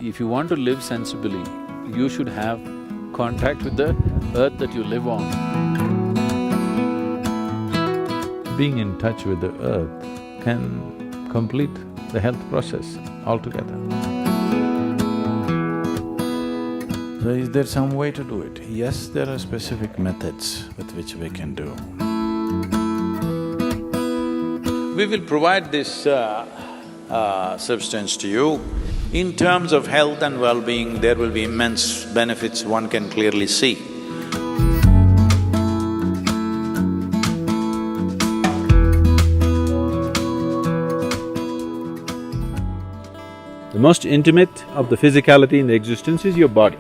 If you want to live sensibly, you should have contact with the earth that you live on. Being in touch with the earth can complete the health process altogether. So is there some way to do it? Yes, there are specific methods with which we can do. We will provide this substance to you. In terms of health and well-being, there will be immense benefits one can clearly see. The most intimate of the physicality in the existence is your body.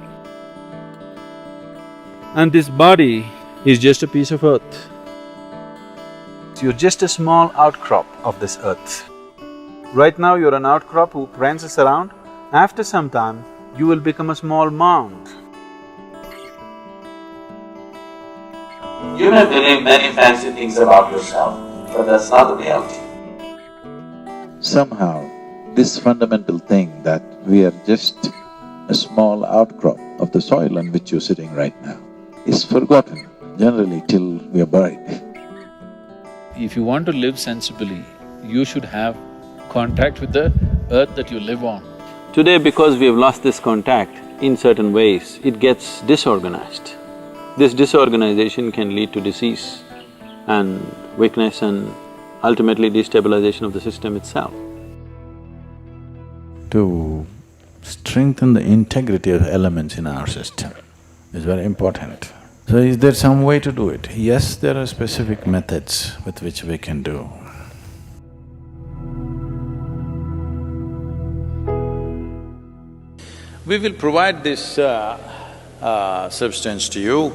And this body is just a piece of earth. You're just a small outcrop of this earth. Right now you're an outcrop who prances around. After some time, you will become a small mound. You may believe many fancy things about yourself, but that's not the reality. Somehow, this fundamental thing that we are just a small outcrop of the soil on which you're sitting right now is forgotten generally till we are buried. If you want to live sensibly, you should have contact with the earth that you live on. Today, because we have lost this contact, in certain ways, it gets disorganized. This disorganization can lead to disease and weakness and ultimately destabilization of the system itself. To strengthen the integrity of elements in our system is very important. So is there some way to do it? Yes, there are specific methods with which we can do. We will provide this substance to you,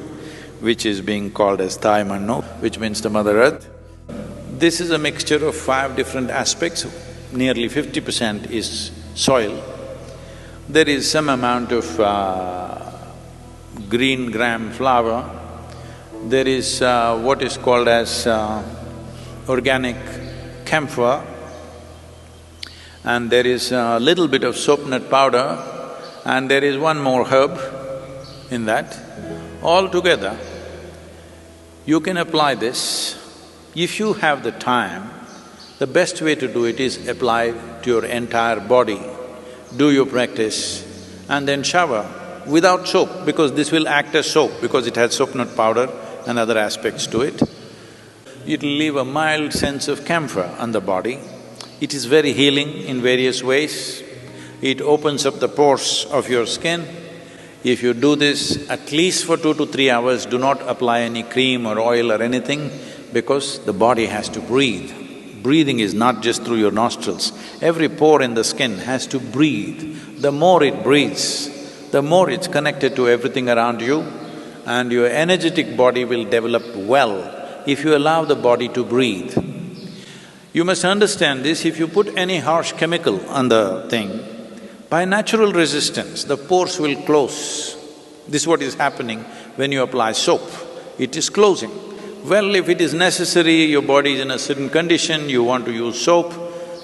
which is being called as Thai Mannu, which means the Mother Earth. This is a mixture of 5 different aspects. Nearly 50% is soil. There is some amount of green gram flour. There is what is called as organic camphor, and there is a little bit of soap nut powder, and there is one more herb in that. All together, you can apply this. If you have the time, the best way to do it is apply to your entire body. Do your practice and then shower without soap, because this will act as soap because it has soap nut powder and other aspects to it. It'll leave a mild sense of camphor on the body. It is very healing in various ways. It opens up the pores of your skin. If you do this at least for 2 to 3 hours, do not apply any cream or oil or anything, because the body has to breathe. Breathing is not just through your nostrils. Every pore in the skin has to breathe. The more it breathes, the more it's connected to everything around you, and your energetic body will develop well if you allow the body to breathe. You must understand this, if you put any harsh chemical on the thing, by natural resistance, the pores will close. This is what is happening when you apply soap. It is closing. Well, if it is necessary, your body is in a certain condition, you want to use soap,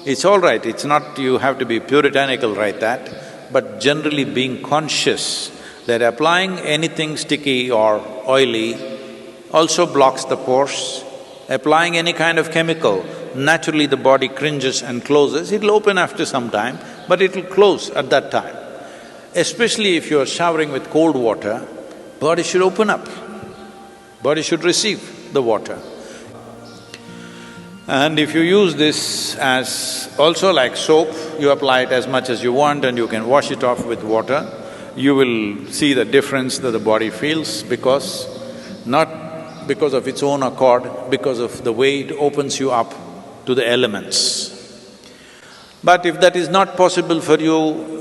it's all right, it's not… you have to be puritanical right that, but generally being conscious that applying anything sticky or oily also blocks the pores. Applying any kind of chemical, naturally the body cringes and closes. It'll open after some time, but it'll close at that time. Especially if you're showering with cold water, body should open up, body should receive the water. And if you use this as also like soap, you apply it as much as you want and you can wash it off with water, you will see the difference that the body feels, because… not because of its own accord, because of the way it opens you up to the elements. But if that is not possible for you,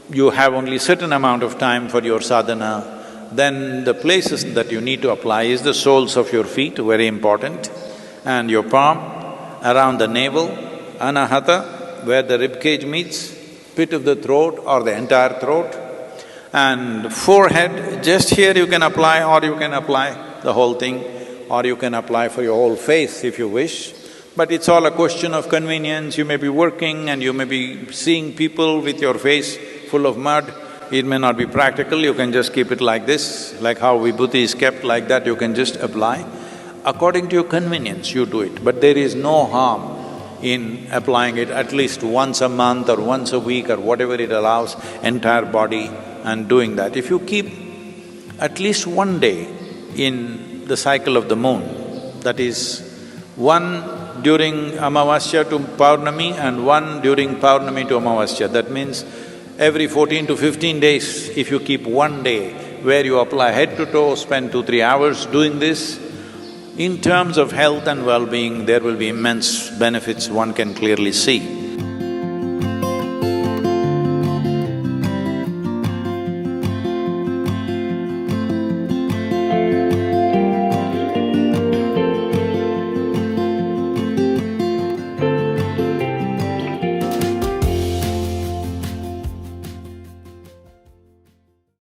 you have only certain amount of time for your sadhana, then the places that you need to apply is the soles of your feet, very important, and your palm, around the navel, anahata, where the rib cage meets, pit of the throat or the entire throat, and forehead, just here you can apply, or you can apply the whole thing, or you can apply for your whole face if you wish. But it's all a question of convenience. You may be working and you may be seeing people with your face full of mud. It may not be practical, you can just keep it like this, like how vibhuti is kept like that, you can just apply. According to your convenience, you do it, but there is no harm in applying it at least once a month or once a week or whatever it allows, entire body, and doing that. If you keep at least one day in the cycle of the moon, that is, one during Amavasya to Paurnami and one during Paurnami to Amavasya, that means every 14 to 15 days, if you keep one day where you apply head to toe, spend 2-3 hours doing this, in terms of health and well-being, there will be immense benefits one can clearly see.